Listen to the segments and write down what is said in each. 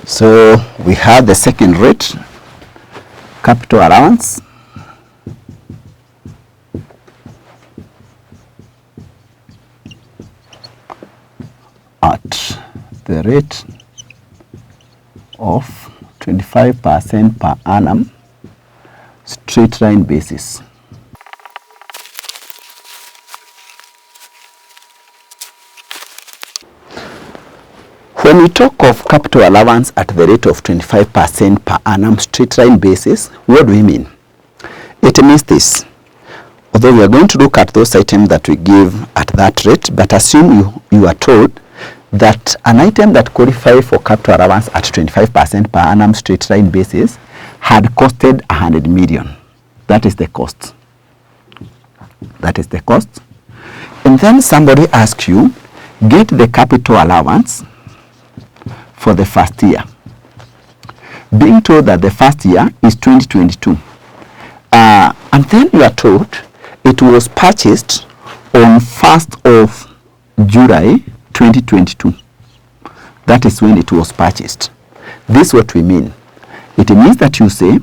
So we have the second rate, capital allowance. At the rate of 25% per annum, straight line basis. When we talk of capital allowance at the rate of 25% per annum straight line basis, what do we mean? It means this. Although we are going to look at those items that we give at that rate, but assume you are told that an item that qualifies for capital allowance at 25% per annum straight line basis had costed 100 million. That is the cost. That is the cost. And then somebody asks you, get the capital allowance for the first year. Being told that the first year is 2022. And then you are told it was purchased on 1st of July 2022. That is when it was purchased. This is what we mean. It means that you say,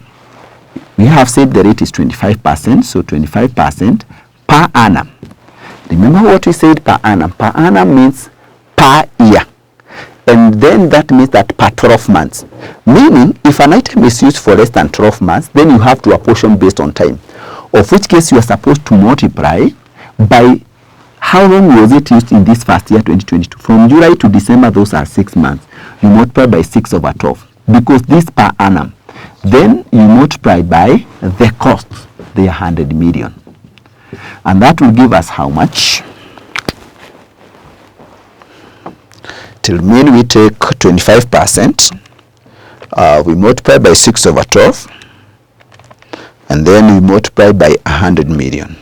we have said the rate is 25%, so 25% per annum. Remember what we said per annum. Per annum means per year. And then that means that per 12 months. Meaning, if an item is used for less than 12 months, then you have to apportion based on time. Of which case you are supposed to multiply by how long was it used in this first year, 2022. From July to December, those are 6 months. You multiply by 6/12. Because this per annum. Then you multiply by the cost, the 100 million. And that will give us how much? Till mean we take 25%, we multiply by 6/12, and then we multiply by 100 million.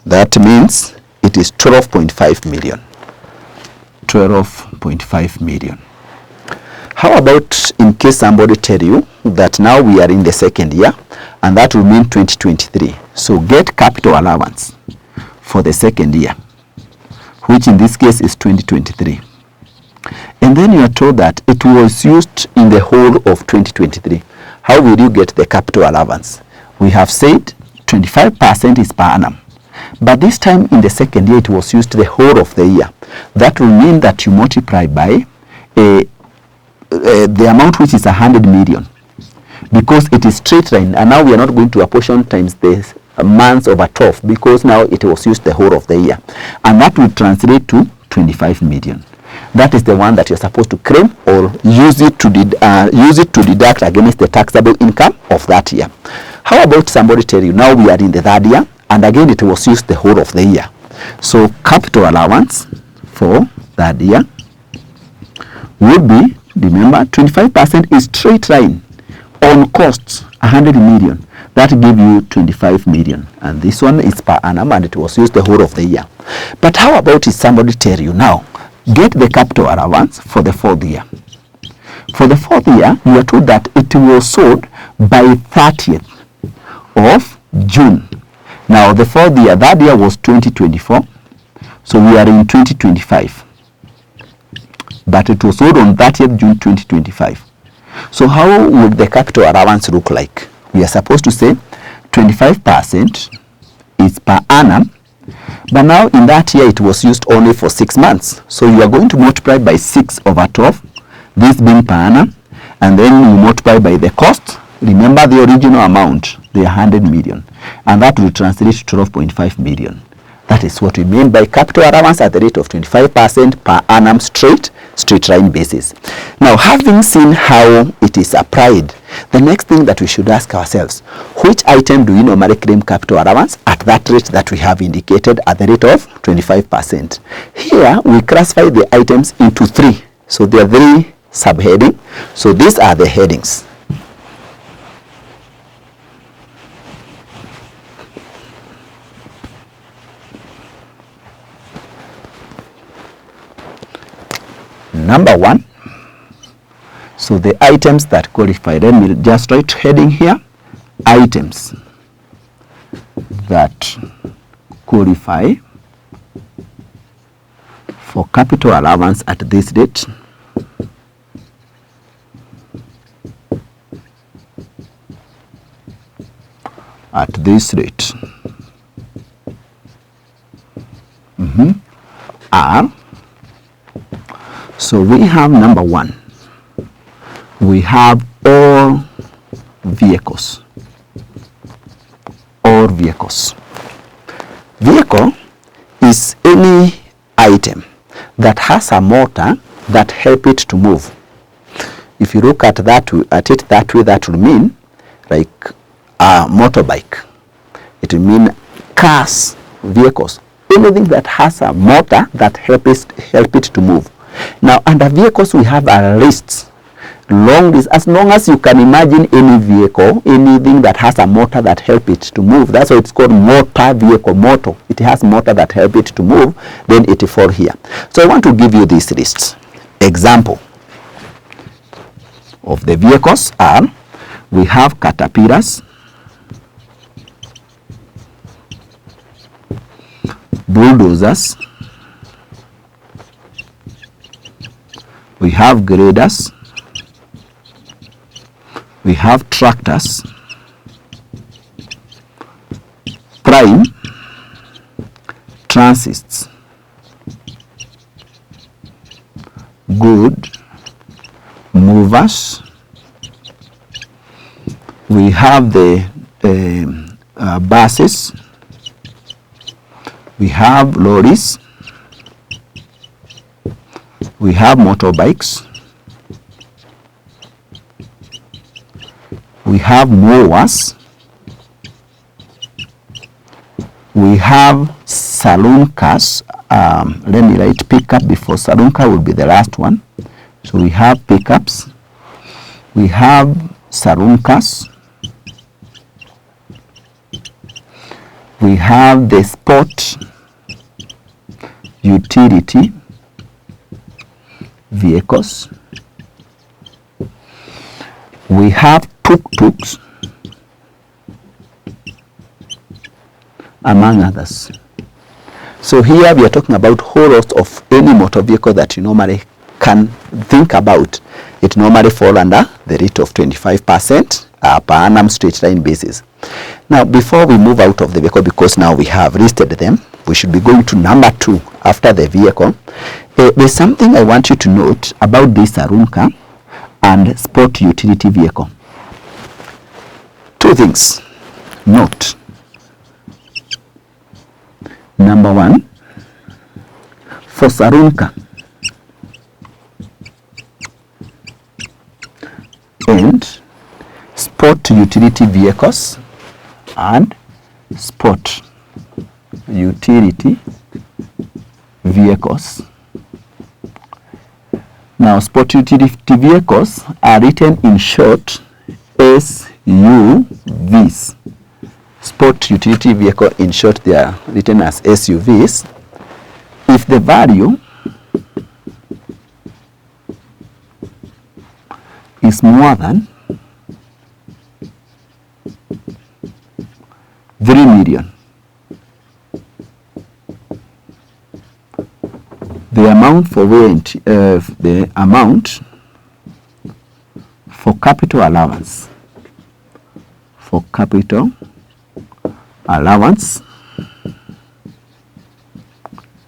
That means it is 12.5 million. 12.5 million. How about in case somebody tell you that now we are in the second year, and that will mean 2023. So get capital allowance for the second year, which in this case is 2023. And then you are told that it was used in the whole of 2023. How will you get the capital allowance? We have said 25% is per annum. But this time in the second year, it was used the whole of the year. That will mean that you multiply by the amount which is 100 million. Because it is straight line. And now we are not going to apportion times the months over 12. Because now it was used the whole of the year. And that will translate to 25 million. That is the one that you're supposed to claim or use it to deduct against the taxable income of that year. How about somebody tell you now we are in the third year, and again it was used the whole of the year. So capital allowance for that year would be, remember, 25% is straight line on costs 100 million. That give you 25 million, and this one is per annum, and it was used the whole of the year. But how about if somebody tell you now, get the capital allowance for the fourth year. For the fourth year, you are told that it was sold by 30th of June. Now the fourth year, that year was 2024, so we are in 2025. But it was sold on 30th June 2025. So how would the capital allowance look like? We are supposed to say 25% is per annum, but now in that year it was used only for 6 months. So you are going to multiply by 6/12, this being per annum, and then you multiply by the cost. Remember the original amount, the 100 million, and that will translate to 12.5 million. That is what we mean by capital allowance at the rate of 25% per annum straight line basis. Now, having seen how it is applied, the next thing that we should ask ourselves, which item do we normally claim capital allowance at that rate that we have indicated at the rate of 25%? Here, we classify the items into 3. So there are 3 subheadings. So these are the headings. Number 1, So the items that qualify, let me just write heading here, items that qualify for capital allowance at this date at this rate are, so we have number one, we have all vehicles. All vehicles. Vehicle is any item that has a motor that help it to move. If you look at that way, that will mean like a motorbike. It will mean cars, vehicles, anything that has a motor that help it to move. Now under vehicles we have a list, long list, as long as you can imagine any vehicle, anything that has a motor that help it to move. That's why it's called motor vehicle, motor. It has motor that help it to move, then it will fall here. So I want to give you this list. Example of the vehicles are, we have caterpillars, bulldozers, we have graders, we have tractors, prime, transits, good, movers, we have the buses, we have lorries, we have motorbikes, we have mowers, we have saloon cars. Let me write pickup before saloon car will be the last one. So we have pickups, we have saloon cars, we have the sport utility vehicles, we have tuk-tuks, among others. So here we are talking about whole host of any motor vehicle that you normally can think about. It normally fall under the rate of 25% per annum straight line basis. Now before we move out of the vehicle, because now we have listed them, we should be going to number 2 after the vehicle. There's something I want you to note about this saloon car and sport utility vehicle. 2 things. Note. Number 1, for saloon car and sport utility vehicles and sport utility vehicles. Now sport utility vehicles are written in short SUVs. Sport utility vehicle, in short, they are written as SUVs. If the value is more than 3 million, the amount for the amount for capital allowance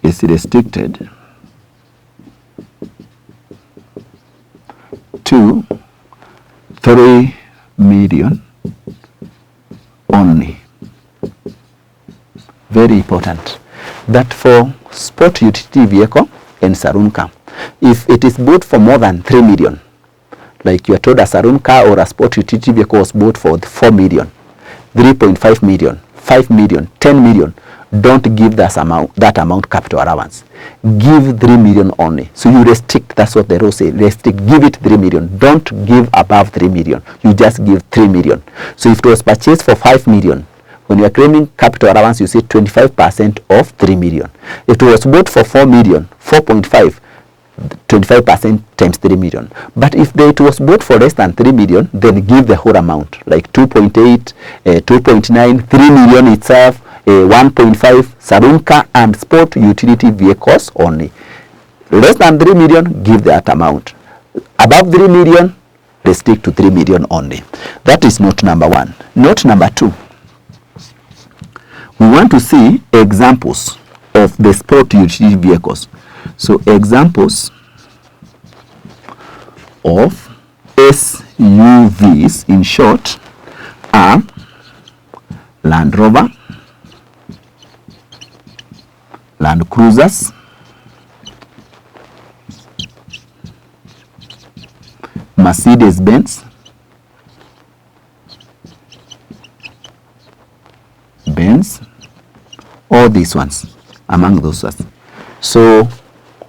is restricted to 3 million only. Very important that for sport utility vehicle and saloon car, if it is bought for more than 3 million, like you are told a saloon car or a sport utility vehicle was bought for 4 million, 3.5 million, 5 million, 10 million, don't give that amount capital allowance. Give 3 million only. So you restrict, that's what the rules say, restrict, give it 3 million. Don't give above 3 million. You just give 3 million. So if it was purchased for 5 million, when you are claiming capital allowance, you say 25% of 3 million. If it was bought for 4 million, 4.5, 25% times 3 million. But if it was bought for less than 3 million, then give the whole amount, like 2.8, 2.9, 3 million itself, 1.5, saloon car and sport utility vehicles only. Less than 3 million, give that amount. Above 3 million, they stick to 3 million only. That is note number 1. Note number 2. We want to see examples of the sport utility vehicles. So examples of SUVs in short are Land Rover, Land Cruisers, Mercedes-Benz, all these ones among those ones. So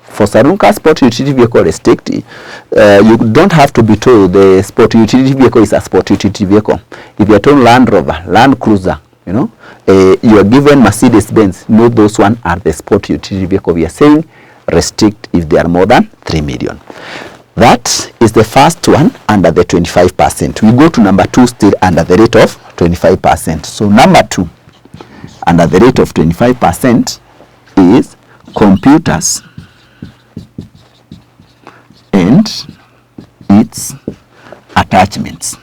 for saloon car sport utility vehicle restricted, you don't have to be told the sport utility vehicle is a sport utility vehicle. If you are told Land Rover, Land Cruiser, you are given Mercedes-Benz, no, those one are the sport utility vehicle. We are saying restrict if they are more than 3 million. That is the first one under the 25%. We go to number 2 still under the rate of 25%. So number 2 under the rate of 25% is computers and its attachments.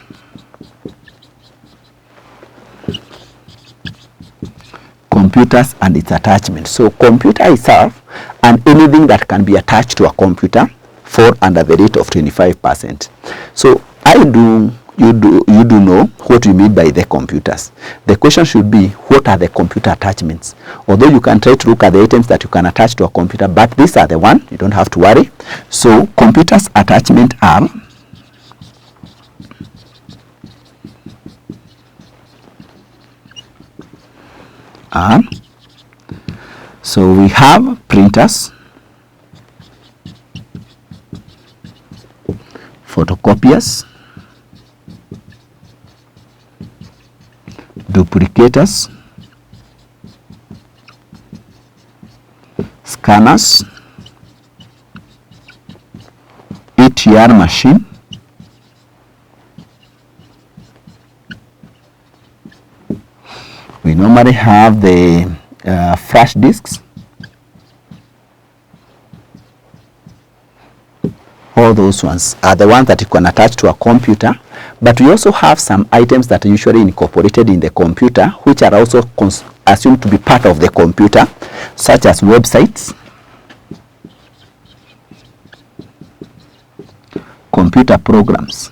Computers and its attachments. So computer itself and anything that can be attached to a computer fall under the rate of 25%. So you do know what we mean by the computers. The question should be, what are the computer attachments? Although you can try to look at the items that you can attach to a computer, but these are the one, you don't have to worry. So computers attachment are so we have printers, photocopiers, duplicators, scanners, ATR machine, we normally have the flash disks. All those ones are the ones that you can attach to a computer, but we also have some items that are usually incorporated in the computer, which are also assumed to be part of the computer, such as websites, computer programs,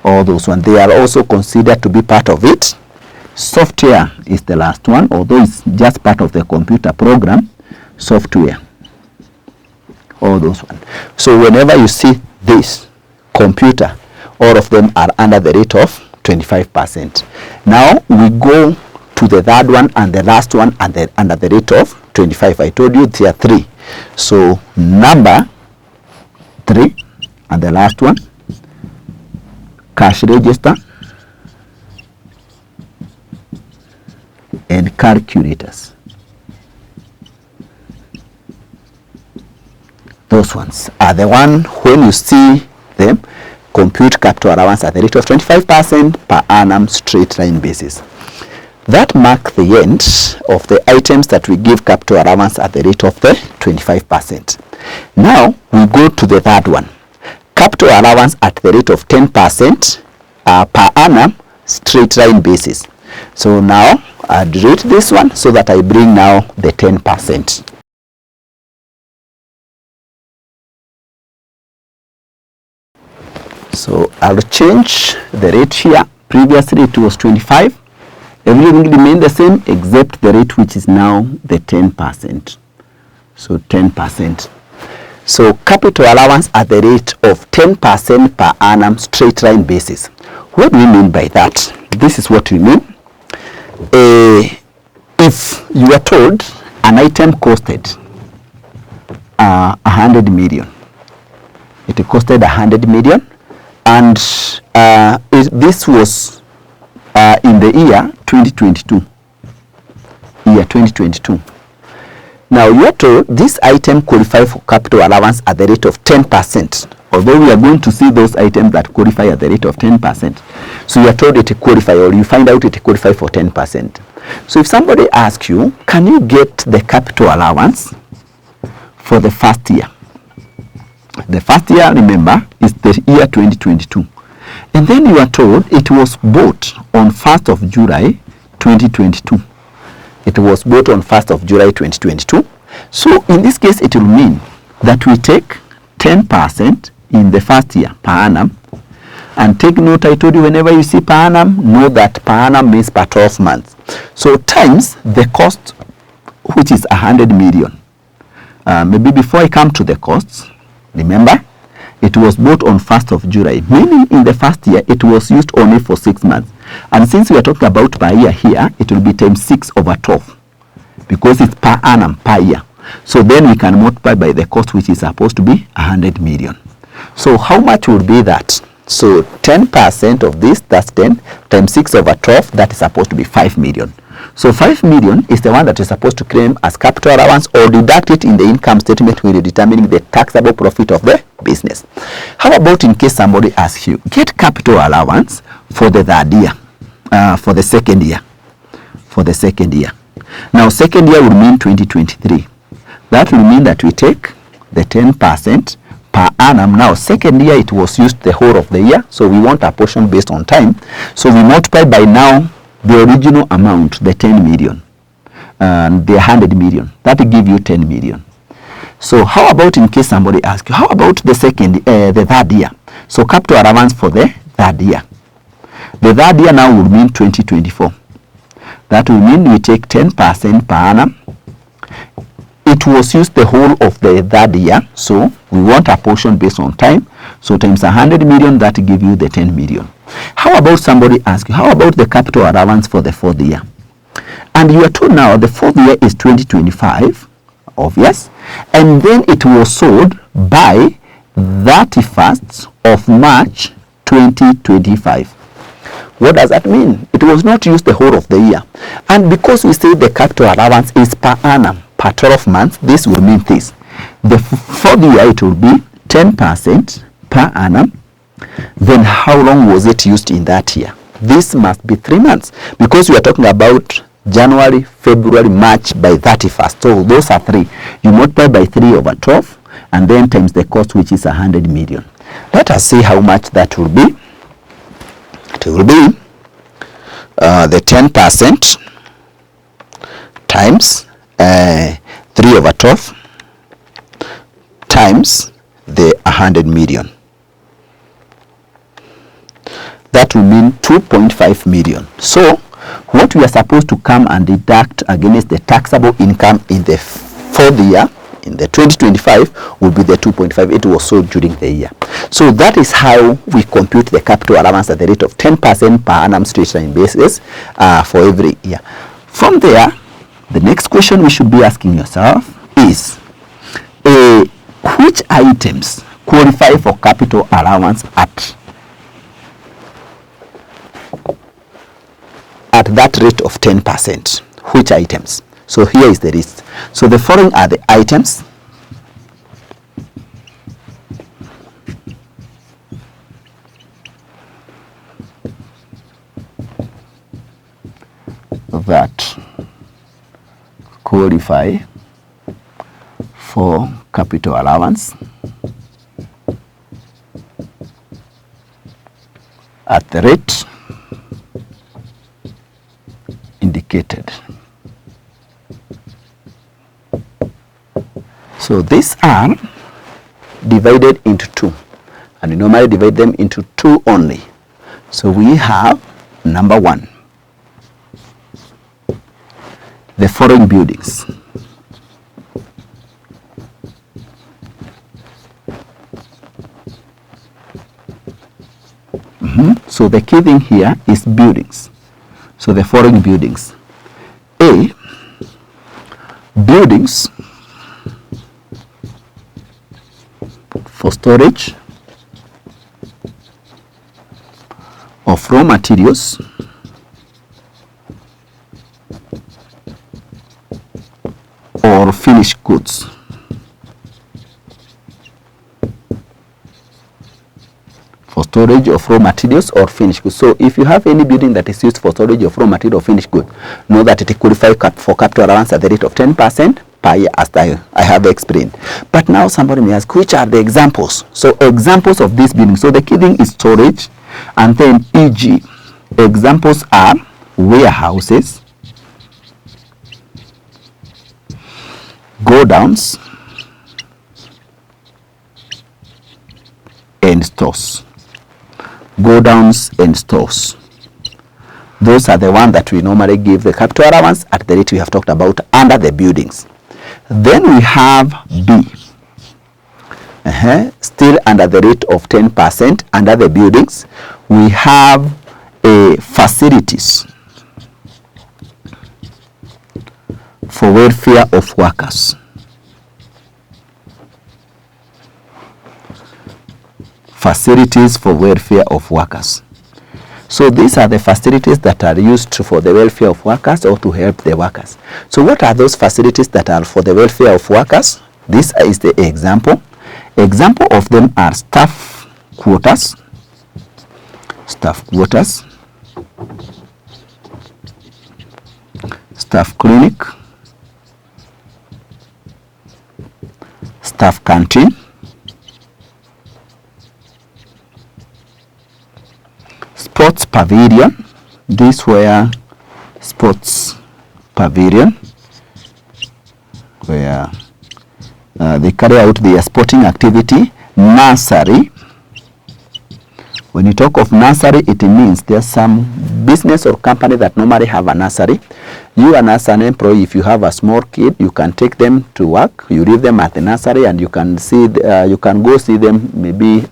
all those ones, they are also considered to be part of it. Software is the last one, although it's just part of the computer program. Software, all those ones. So whenever you see this computer, all of them are under the rate of 25%. Now we go to the third one and the last one and under the rate of 25. I told you there are 3. So number 3 and the last one, cash register and calculators. Those ones are the one, when you see them, compute capital allowance at the rate of 25% per annum straight line basis. That marks the end of the items that we give capital allowance at the rate of the 25%. Now we go to the third one, capital allowance at the rate of 10% per annum straight line basis. So now I'd rate this one so that I bring now the 10%. So I'll change the rate here. Previously it was 25. Everything remained the same except the rate, which is now the 10%. So 10%. So capital allowance at the rate of 10% per annum straight line basis. What do we mean by that? This is what we mean. If you are told an item costed 100 million, it costed 100 million, and this was in the year 2022. year 2022. Now you are told this item qualify for capital allowance at the rate of 10%. Although we are going to see those items that qualify at the rate of 10%. So you are told it qualify, or you find out it qualify for 10%. So if somebody asks you, can you get the capital allowance for the first year? The first year, remember, is the year 2022. And then you are told it was bought on 1st of July 2022. It was bought on 1st of July 2022. So in this case, it will mean that we take 10% in the first year per annum. And take note, I told you whenever you see per annum, know that per annum means per 12 months. So times the cost, which is 100 million. Maybe before I come to the costs, remember, it was bought on 1st of July, meaning in the first year, it was used only for 6 months. And since we are talking about per year here, it will be times 6/12, because it's per annum, per year. So then we can multiply by the cost, which is supposed to be 100 million. So how much would be that? So 10% of this, that's 10, times 6/12, that is supposed to be 5 million. So 5 million is the one that is supposed to claim as capital allowance, or deduct it in the income statement when you're determining the taxable profit of the business. How about in case somebody asks you, get capital allowance for the third year, for the second year, Now second year would mean 2023. That will mean that we take the 10% per annum. Now second year it was used the whole of the year, so we want a portion based on time. So we multiply by now the original amount, the 10 million, and the 100 million. That will give you 10 million. So how about in case somebody asks you, how about the third year? So capital allowance for the third year. The third year now would mean 2024. That will mean we take 10% per annum. It was used the whole of the third year, so we want a portion based on time. So times 100 million, that will give you the 10 million. How about somebody asks you, how about the capital allowance for the fourth year? And you are told now the fourth year is 2025, obvious, and then it was sold by 31st of March 2025. What does that mean? It was not used the whole of the year. And because we say the capital allowance is per annum, per 12 months, this will mean this. The fourth year, it will be 10% per annum. Then how long was it used in that year? This must be 3 months, because we are talking about January, February, March by 31st. So those are 3. You multiply by 3/12 and then times the cost, which is 100 million. Let us see how much that will be. It will be the 10% times 3/12 times the 100 million. That will mean 2.5 million. So what we are supposed to come and deduct against the taxable income in the fourth year, in the 2025, will be the 2.5. It was sold during the year. So that is how we compute the capital allowance at the rate of 10% per annum straight line basis for every year. From there, the next question we should be asking yourself is, which items qualify for capital allowance at that rate of 10%? Which items? So here is the list. So the following are the items that qualify for capital allowance at the rate indicated. So these are divided into 2, and we normally divide them into 2 only. So we have number 1, the following buildings. So the key thing here is buildings. So the following buildings: A, buildings for storage of raw materials or finished goods. For storage of raw materials or finished goods. So if you have any building that is used for storage of raw material or finished goods, know that it qualifies for capital allowance at the rate of 10% per year, as I have explained. But now somebody may ask, which are the examples? So examples of this building. So the key thing is storage, and then e.g. examples are warehouses, godowns, and stores. Godowns and stores. Those are the ones that we normally give the capital allowance at the rate we have talked about under the buildings. Then we have B. Still under the rate of 10% under the buildings. We have facilities for welfare of workers. Facilities for welfare of workers. So these are the facilities that are used for the welfare of workers or to help the workers. So what are those facilities that are for the welfare of workers? This is the example. Example of them are staff quarters, staff clinic, staff canteen, sports pavilion. This were sports pavilion where they carry out their sporting activity. Nursery. When you talk of nursery, it means there's some business or company that normally have a nursery. You as an employee, if you have a small kid, you can take them to work. You leave them at the nursery, and you can see you can go see them maybe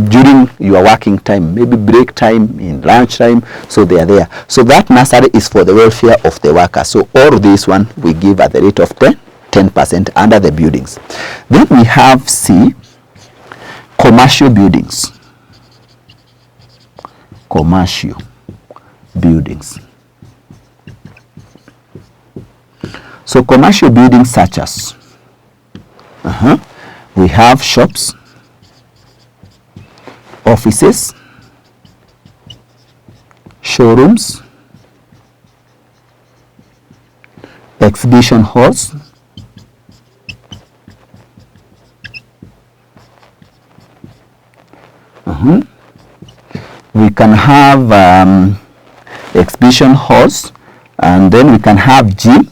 during your working time, maybe break time, in lunch time, so they are there. So that nursery is for the welfare of the worker. So all this one we give at the rate of 10% under the buildings. Then we have C, commercial buildings. Commercial buildings. So commercial buildings such as we have shops, offices, showrooms, exhibition halls, we can have exhibition halls, and then we can have gym,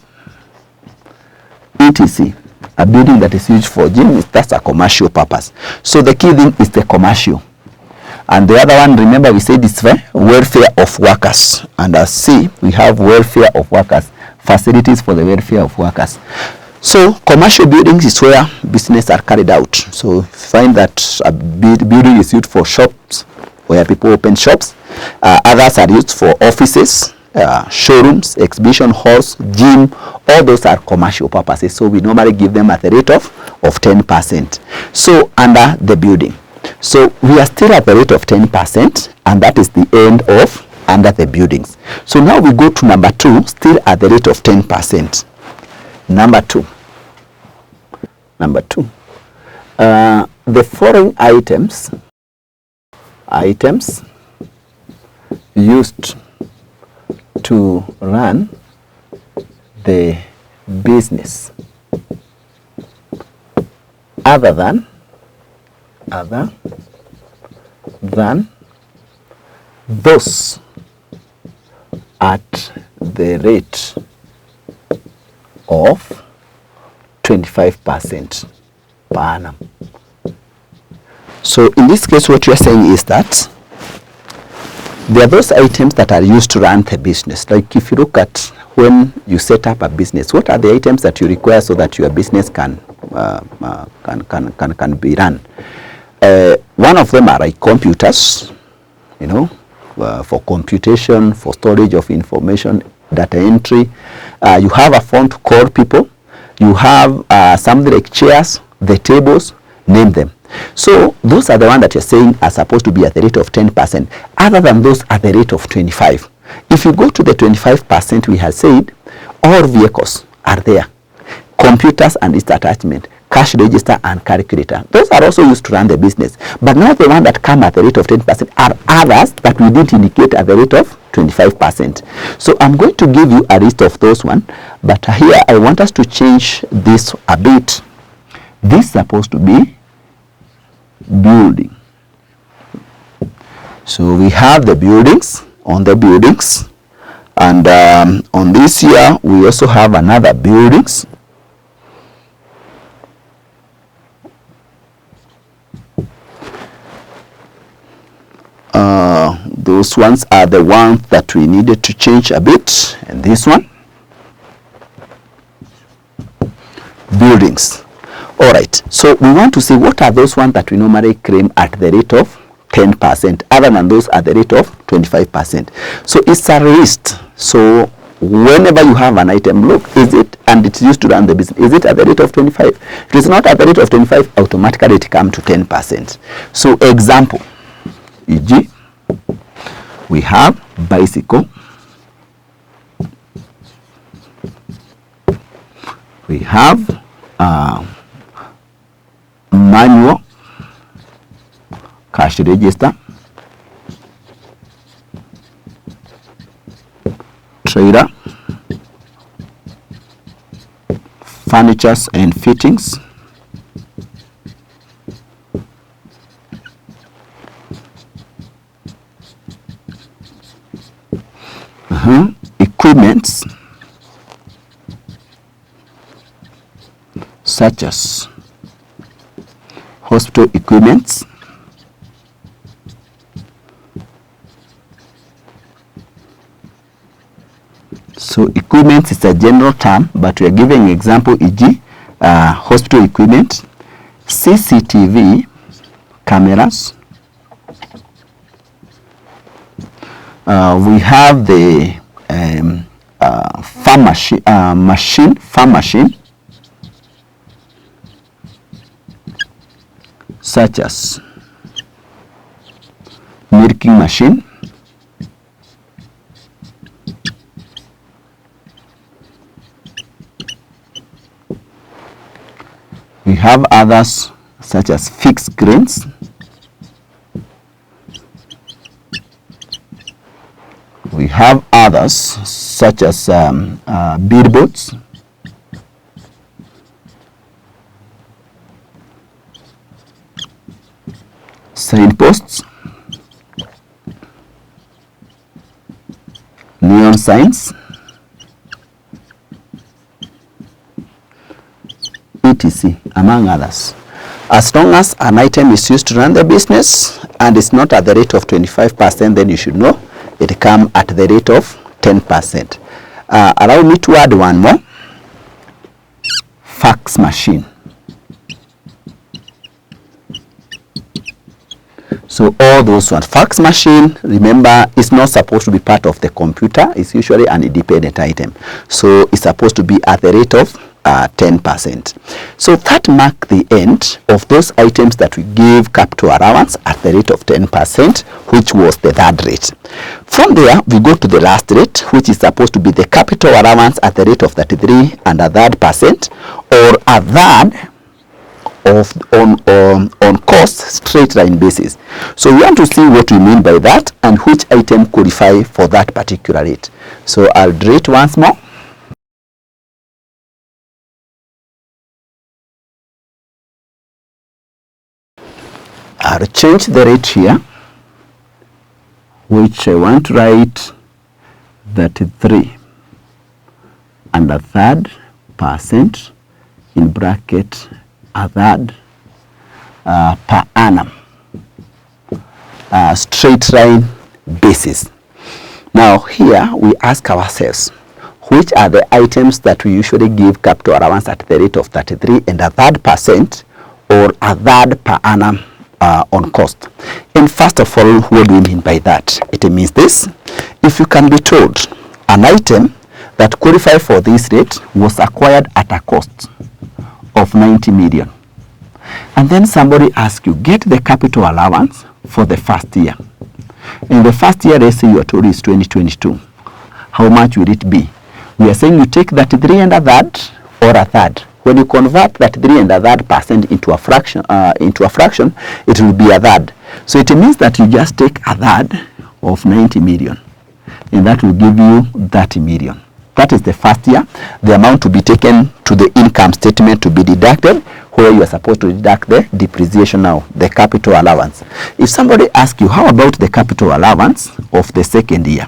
etc. A building that is used for gym, that's a commercial purpose. So the key thing is the commercial. And the other one, remember we said it's welfare of workers. Under C, we have welfare of workers, facilities for the welfare of workers. So commercial buildings is where business are carried out. So you find that a building is used for shops, where people open shops. Others are used for offices, showrooms, exhibition halls, gym. All those are commercial purposes. So we normally give them at the rate of 10%. So under the building. So we are still at the rate of 10%, and that is the end of under the buildings. So now we go to number 2, still at the rate of 10%. Number 2. The following items used to run the business other than those at the rate of 25% per annum. So in this case, what you are saying is that there are those items that are used to run the business. Like if you look at when you set up a business, what are the items that you require so that your business can be run? One of them are like computers, for computation, for storage of information, data entry. You have a phone to call people. You have something like chairs, the tables, name them. So those are the ones that you're saying are supposed to be at the rate of 10%. Other than those, at the rate of 25%. If you go to the 25%, we have said all vehicles are there. Computers and its attachment, cash register and calculator. Those are also used to run the business. But now the one that come at the rate of 10% are others that we didn't indicate at the rate of 25%. So I'm going to give you a list of those one, but here I want us to change this a bit. This is supposed to be building. So we have the buildings, on the buildings, and on this here we also have another buildings. Those ones are the ones that we needed to change a bit, and this one, buildings. All right, so we want to see what are those ones that we normally claim at the rate of 10%, other than those at the rate of 25%. So it's a list. So whenever you have an item, look, is it, and it's used to run the business, is it at the rate of 25? If it is not at the rate of 25, automatically it comes to 10%. So example, e.g., we have bicycle, we have manual, cash register, trailer, furnitures and fittings, equipments such as hospital equipments, so equipment is a general term, but we are giving example, e.g., hospital equipment, CCTV cameras. We have the farm machine, such as milking machine, we have others such as fixed grains, we have others such as billboards, signposts, neon signs, etc., among others. As long as an item is used to run the business and it's not at the rate of 25%, then you should know it comes at the rate of 10%. Allow me to add one more. Fax machine. So all those ones. Fax machine, remember, is not supposed to be part of the computer. It's usually an independent item. So it's supposed to be at the rate of 10%. So that marks the end of those items that we gave capital allowance at the rate of 10%, which was the third rate. From there, we go to the last rate, which is supposed to be the capital allowance at the rate of 33 and a third percent, or a third of on cost straight line basis. So we want to see what we mean by that and which item qualify for that particular rate. So I'll rate once more. I'll change the rate here, which I want to write 33 and a third percent in bracket a third per annum, straight line basis. Now here we ask ourselves, which are the items that we usually give capital allowance at the rate of 33 and a third percent or a third per annum on cost? And first of all, what do we mean by that? It means this: if you can be told an item that qualifies for this rate was acquired at a cost of 90 million, and then somebody asks you, get the capital allowance for the first year. In the first year, let's say your total is 2022. How much will it be? We are saying you take that 3 and a third or a third. When you convert that 3 and a third percent into a fraction, it will be a third. So it means that you just take a third of 90 million, and that will give you 30 million. That is the first year. The amount to be taken to the income statement to be deducted, where you are supposed to deduct the depreciation now, the capital allowance. If somebody asks you, how about the capital allowance of the second year?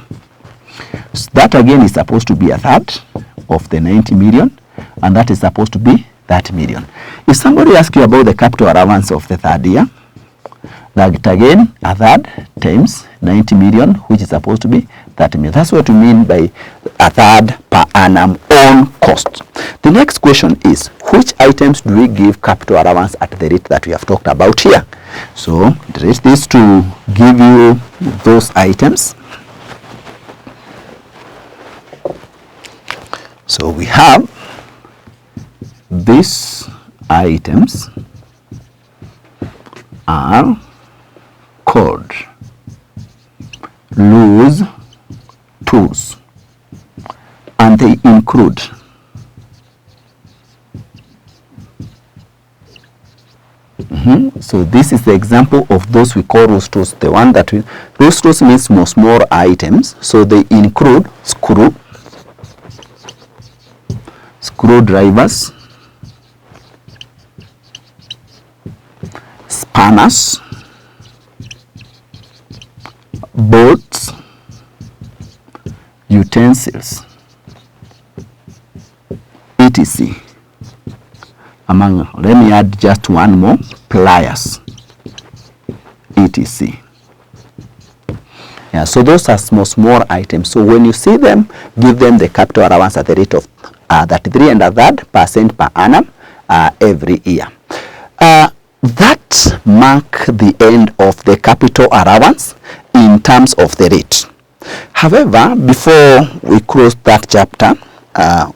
So that again is supposed to be a third of the 90 million, and that is supposed to be 30 million. If somebody asks you about the capital allowance of the third year, that again a third times 90 million, which is supposed to be 30 million. That's what we mean by a third per annum on cost. The next question is, which items do we give capital allowance at the rate that we have talked about here? So the rate is to give you those items. So we have these items are called loose tools, and they include So this is the example of those we call loose tools. The one that we, loose tools means small items, so they include screwdrivers, spanners, bolts, utensils, etc. Let me add just one more, pliers, etc. Yeah, so those are small items. So when you see them, give them the capital allowance at the rate of 33.3% per annum every year. That mark the end of the capital allowance in terms of the rate. However, before we close that chapter,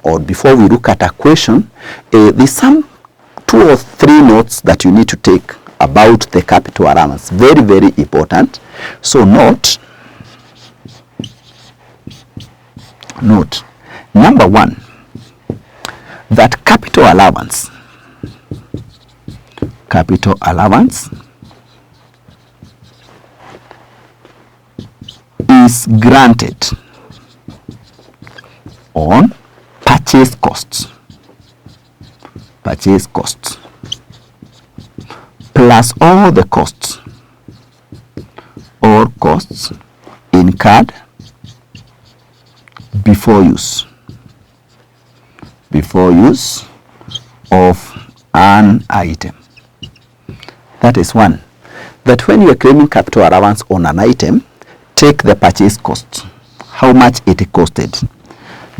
or before we look at a question, there's some 2 or 3 notes that you need to take about the capital allowance. Very, very important. So note number 1, that capital allowance is granted on purchase costs plus all the costs incurred before use of an item. That is one. That when you are claiming capital allowance on an item, take the purchase cost, how much it costed.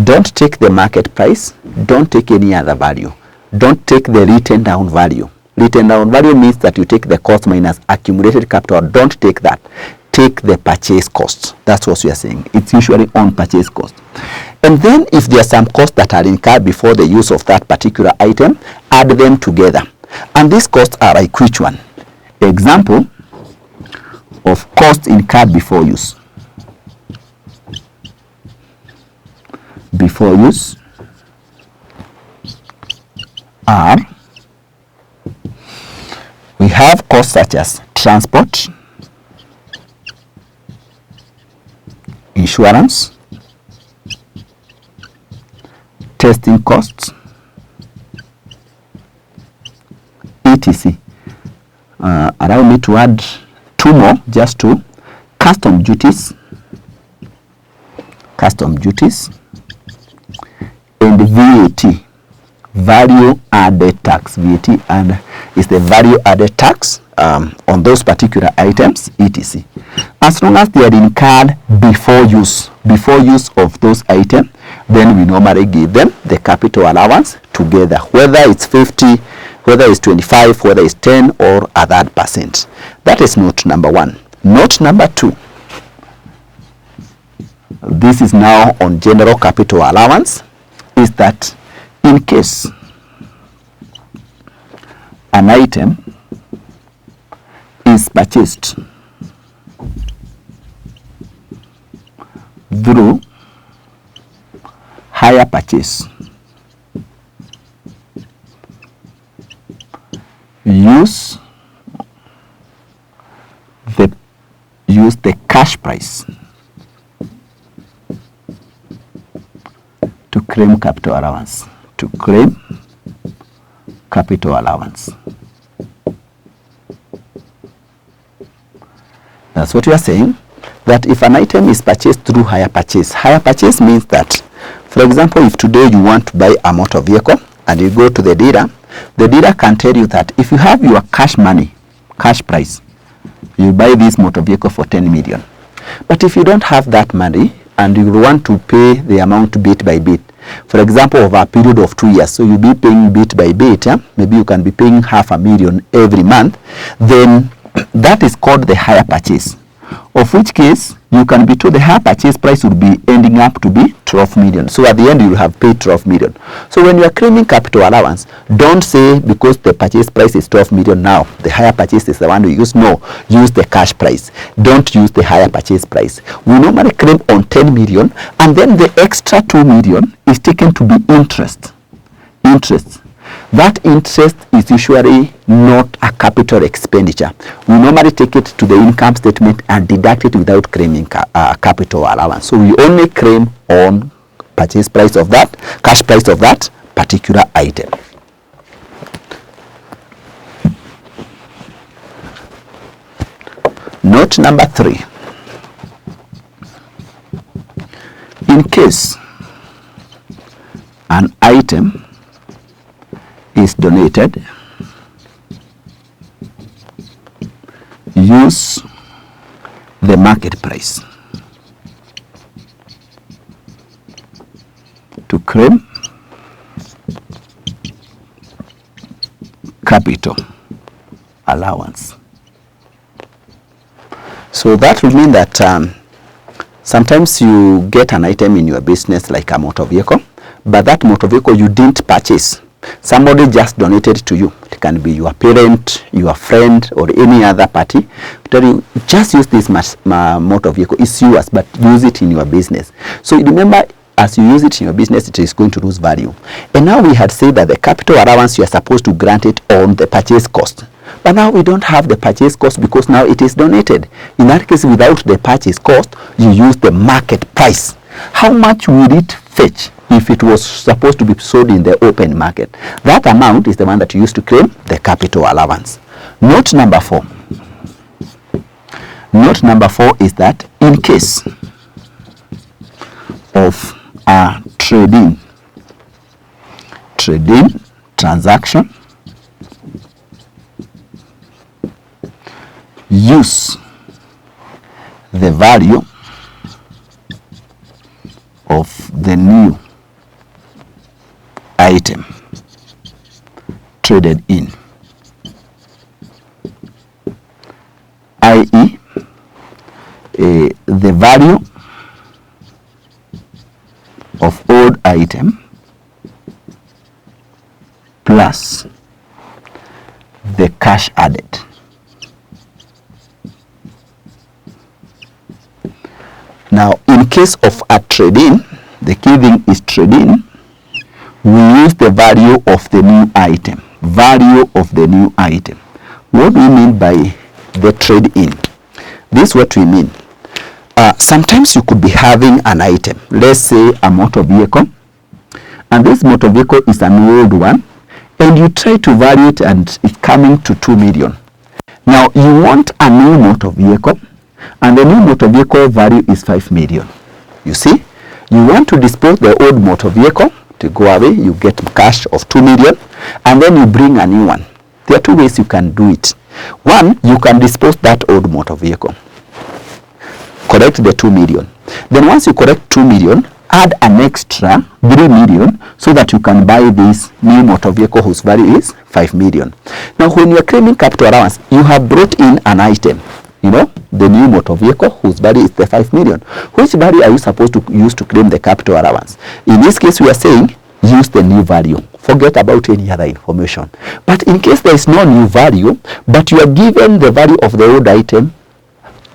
Don't take the market price, don't take any other value. Don't take the written down value. Written down value means that you take the cost minus accumulated capital. Don't take that. Take the purchase cost. That's what we are saying. It's usually on purchase cost. And then if there are some costs that are incurred before the use of that particular item, add them together. And these costs are like which one? Example of costs incurred before use. Are, we have costs such as transport, insurance, testing costs, etc. Allow me to add 2 more, just 2. Custom duties, and VAT, value added tax. VAT and is the value added tax on those particular items, etc. As long as they are incurred before use of those items, then we normally give them the capital allowance together, whether it's 50, whether it's 25, whether it's 10 or a third percent. That is note number 1. Note number 2. This is now on general capital allowance, is that in case an item is purchased through hire hire purchase, use the cash price to claim capital allowance. To claim capital allowance. That's what we are saying, that if an item is purchased through hire purchase means that, for example, if today you want to buy a motor vehicle and you go to the dealer can tell you that if you have your cash price, you buy this motor vehicle for 10 million. But if you don't have that money and you want to pay the amount bit by bit, for example, over a period of 2 years, so you'll be paying bit by bit, maybe you can be paying 500,000 every month, then that is called the hire purchase, of which case you can be told the hire purchase price would be ending up to be 12 million. So at the end you will have paid 12 million. So when you are claiming capital allowance, don't say because the purchase price is 12 million now the hire purchase is the one you use. No, use the cash price. Don't use the hire purchase price. We normally claim on 10 million and then the extra 2 million is taken to be interest. That interest is usually not a capital expenditure. We normally take it to the income statement and deduct it without claiming capital allowance. So we only claim on purchase price of that, cash price of that particular item. Note number 3. In case an item is donated, use the market price to claim capital allowance. So that will mean that sometimes you get an item in your business like a motor vehicle, but that motor vehicle you didn't purchase. Somebody just donated to you. It can be your parent, your friend, or any other party. Tell you, just use this motor vehicle. It's yours, but use it in your business. So remember, as you use it in your business, it is going to lose value. And now we had said that the capital allowance, you are supposed to grant it on the purchase cost. But now we don't have the purchase cost because now it is donated. In that case, without the purchase cost, you use the market price. How much will it fetch if it was supposed to be sold in the open market? That amount is the one that you use to claim the capital allowance. Note number 4. Note number 4 is that in case of a trade-in transaction, use the value of the new item traded in, i.e. The value of old item plus the cash added. Now, in case of a trade-in, the key thing is trade-in, we use the value of the new item. Value of the new item. What do we mean by the trade-in? This is what we mean. Sometimes you could be having an item, let's say a motor vehicle, and this motor vehicle is an old one, and you try to value it and it's coming to 2 million. Now, you want a new motor vehicle, and the new motor vehicle value is 5 million. You see, you want to dispose the old motor vehicle to go away, you get cash of 2 million, and then you bring a new one. There are two ways you can do it. One, you can dispose that old motor vehicle, correct the 2 million. Then once you correct 2 million, add an extra 3 million so that you can buy this new motor vehicle whose value is 5 million. Now, when you are claiming capital allowance, you have brought in an item, you know, the new motor vehicle whose value is the 5 million. Which value are you supposed to use to claim the capital allowance? In this case, we are saying use the new value. Forget about any other information. But in case there is no new value, but you are given the value of the old item,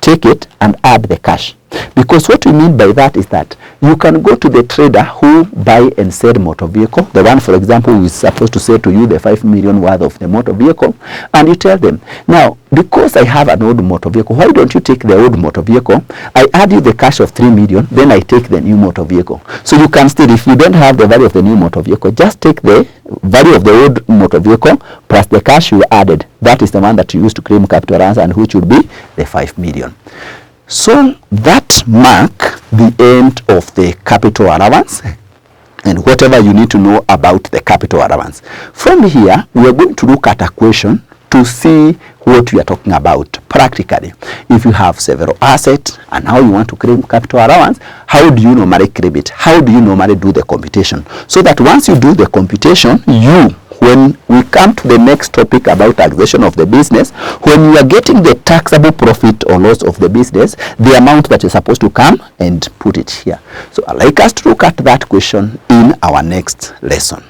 take it and add the cash. Because what we mean by that is that you can go to the trader who buy and sell motor vehicle, the one, for example, who is supposed to sell to you the 5 million worth of the motor vehicle, and you tell them, now, because I have an old motor vehicle, why don't you take the old motor vehicle, I add you the cash of 3 million, then I take the new motor vehicle. So you can still, if you don't have the value of the new motor vehicle, just take the value of the old motor vehicle plus the cash you added. That is the one that you use to claim capital allowance, and which would be the 5 million. So that mark the end of the capital allowance and whatever you need to know about the capital allowance. From here, we are going to look at a question to see what we are talking about practically. If you have several assets and how you want to claim capital allowance, how do you normally claim it? How do you normally do the computation? So that once you do the computation, when we come to the next topic about taxation of the business, when you are getting the taxable profit or loss of the business, the amount that is supposed to come and put it here. So I'd like us to look at that question in our next lesson.